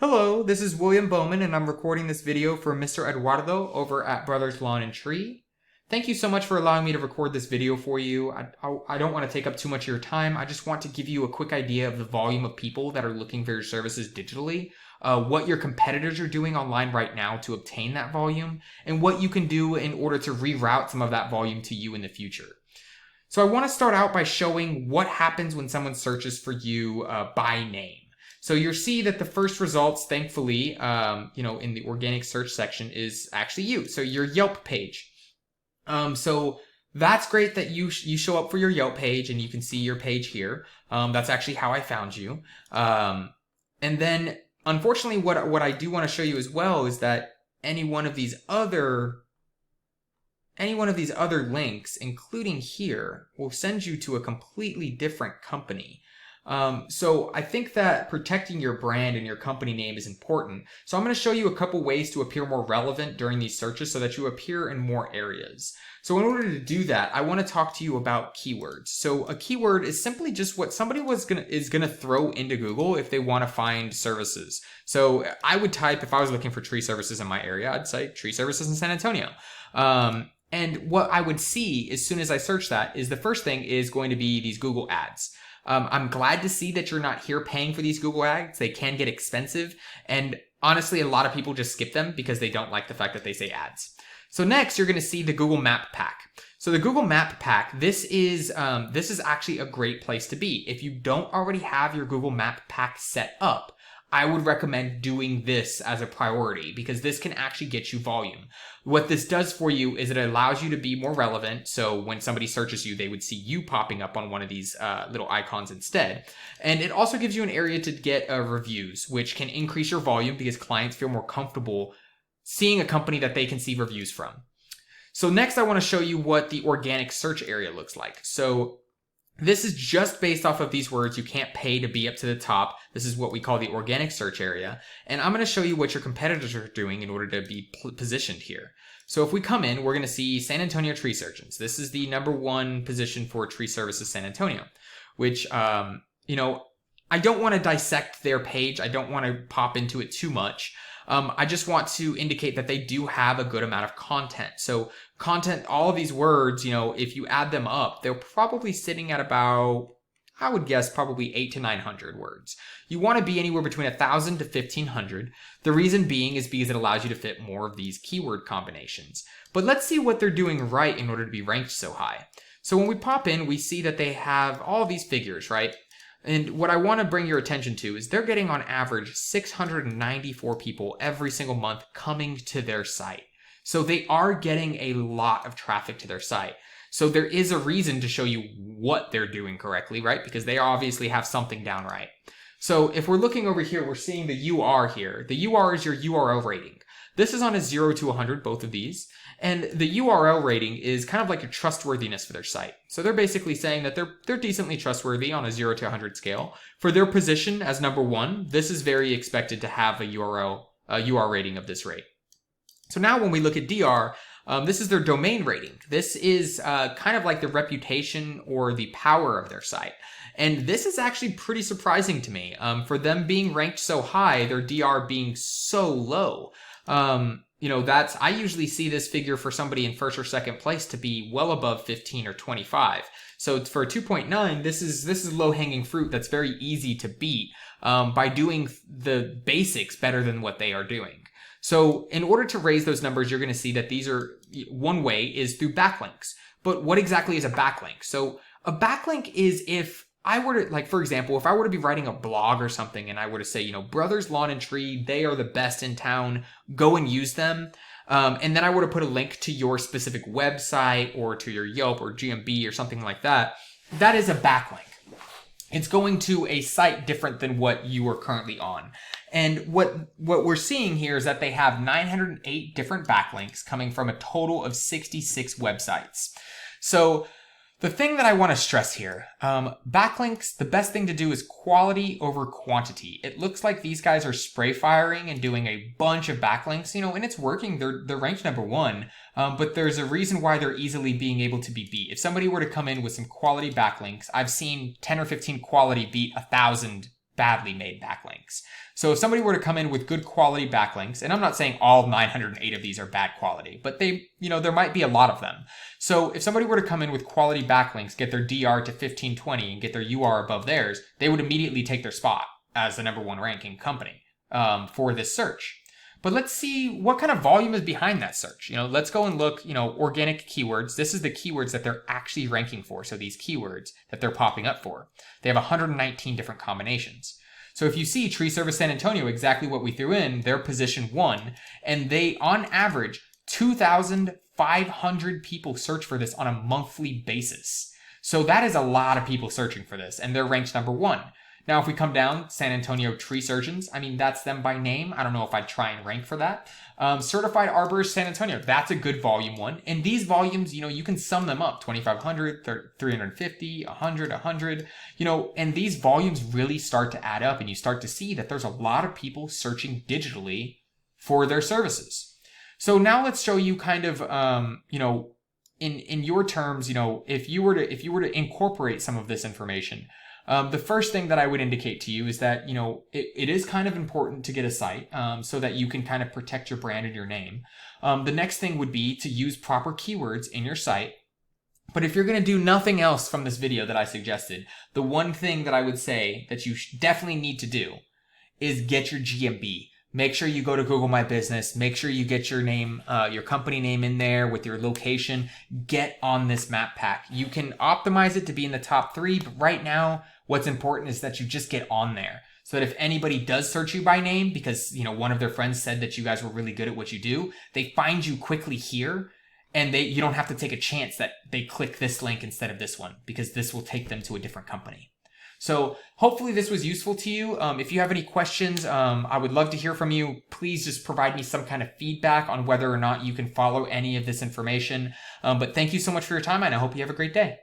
Hello, this is William Bowman, and I'm recording this video for Mr. Eduardo over at Brothers Lawn and Tree. Thank you so much for allowing me to record this video for you. I don't want to take up too much of your time. I just want to give you a quick idea of the volume of people that are looking for your services digitally, what your competitors are doing online right now to obtain that volume, and what you can do in order to reroute some of that volume to you in the future. So I want to start out by showing what happens when someone searches for you by name. So you'll see that the first results, thankfully, in the organic search section is actually you. So your Yelp page. So that's great that you show up for your Yelp page and you can see your page here. That's actually how I found you. And then, unfortunately, what I do want to show you as well is that any one of these other links, including here, will send you to a completely different company. So I think that protecting your brand and your company name is important. So I'm going to show you a couple ways to appear more relevant during these searches so that you appear in more areas. So in order to do that, I want to talk to you about keywords. So a keyword is simply just what somebody is going to throw into Google if they want to find services. So I would type, if I was looking for tree services in my area, I'd say tree services in San Antonio. And what I would see as soon as I search that is the first thing is going to be these Google ads. I'm glad to see that you're not here paying for these Google ads. They can get expensive. And honestly, a lot of people just skip them because they don't like the fact that they say ads. So next, you're going to see the Google Map Pack. So the Google Map Pack, this is actually a great place to be. If you don't already have your Google Map Pack set up, I would recommend doing this as a priority because this can actually get you volume. What this does for you is it allows you to be more relevant. So when somebody searches you, they would see you popping up on one of these little icons instead. And it also gives you an area to get reviews, which can increase your volume because clients feel more comfortable seeing a company that they can see reviews from. So next, I want to show you what the organic search area looks like. So this is just based off of these words. You can't pay to be up to the top. This is what we call the organic search area. And I'm going to show you what your competitors are doing in order to be positioned here. So if we come in, we're going to see San Antonio Tree Surgeons. This is the #1 position for Tree Services San Antonio, which, I don't want to dissect their page. I don't want to pop into it too much. I just want to indicate that they do have a good amount of content. So content, all of these words, if you add them up, they're probably sitting at about, I would guess, probably 800 to 900 words. You want to be anywhere between 1,000 to 1,500. The reason being is because it allows you to fit more of these keyword combinations. But let's see what they're doing right in order to be ranked so high. So when we pop in, we see that they have all these figures, right? And what I want to bring your attention to is they're getting on average 694 people every single month coming to their site. So they are getting a lot of traffic to their site. So there is a reason to show you what they're doing correctly, right? Because they obviously have something down right. So if we're looking over here, we're seeing the UR here. The UR is your URL rating. This is on a 0 to 100, both of these. And the URL rating is kind of like your trustworthiness for their site. So they're basically saying that they're decently trustworthy on a 0 to 100 scale. For their position as #1, this is very expected to have a UR rating of this rate. So now when we look at DR, this is their domain rating. This is kind of like the reputation or the power of their site. And this is actually pretty surprising to me. For them being ranked so high, their DR being so low. I usually see this figure for somebody in first or second place to be well above 15 or 25. So for a 2.9, this is low-hanging fruit that's very easy to beat by doing the basics better than what they are doing. So in order to raise those numbers, you're going to see that one way is through backlinks. But what exactly is a backlink? So a backlink is if I were to, for example, if I were to be writing a blog or something and I were to say, Brothers Lawn and Tree, they are the best in town, go and use them. And then I were to put a link to your specific website or to your Yelp or GMB or something like that, that is a backlink. It's going to a site different than what you are currently on. And what we're seeing here is that they have 908 different backlinks coming from a total of 66 websites. So the thing that I want to stress here, backlinks, the best thing to do is quality over quantity. It looks like these guys are spray firing and doing a bunch of backlinks, and it's working. They're ranked #1, but there's a reason why they're easily being able to be beat. If somebody were to come in with some quality backlinks, I've seen 10 or 15 quality beat 1,000 badly made backlinks. So if somebody were to come in with good quality backlinks, and I'm not saying all 908 of these are bad quality, but there might be a lot of them. So if somebody were to come in with quality backlinks, get their DR to 1520 and get their UR above theirs, they would immediately take their spot as the #1 ranking company for this search. But let's see what kind of volume is behind that search. Let's go and look, organic keywords. This is the keywords that they're actually ranking for. So these keywords that they're popping up for, they have 119 different combinations. So if you see Tree Service San Antonio, exactly what we threw in, they're position 1, and they, on average, 2,500 people search for this on a monthly basis. So that is a lot of people searching for this, and they're ranked #1. Now, if we come down, San Antonio Tree Surgeons, that's them by name. I don't know if I'd try and rank for that. Certified Arborist San Antonio, that's a good volume one. And these volumes, you can sum them up, 2,500, 350, 100, and these volumes really start to add up, and you start to see that there's a lot of people searching digitally for their services. So now let's show you kind of, in your terms, if you were to incorporate some of this information. The first thing that I would indicate to you is that, it is kind of important to get a site so that you can kind of protect your brand and your name. The next thing would be to use proper keywords in your site. But if you're going to do nothing else from this video that I suggested, the one thing that I would say that you definitely need to do is get your GMB. Make sure you go to Google My Business. Make sure you get your name, your company name in there with your location. Get on this map pack. You can optimize it to be in the top 3, but right now, what's important is that you just get on there so that if anybody does search you by name because, one of their friends said that you guys were really good at what you do, they find you quickly here and you don't have to take a chance that they click this link instead of this one because this will take them to a different company. So hopefully this was useful to you. If you have any questions, I would love to hear from you. Please just provide me some kind of feedback on whether or not you can follow any of this information. But thank you so much for your time, and I hope you have a great day.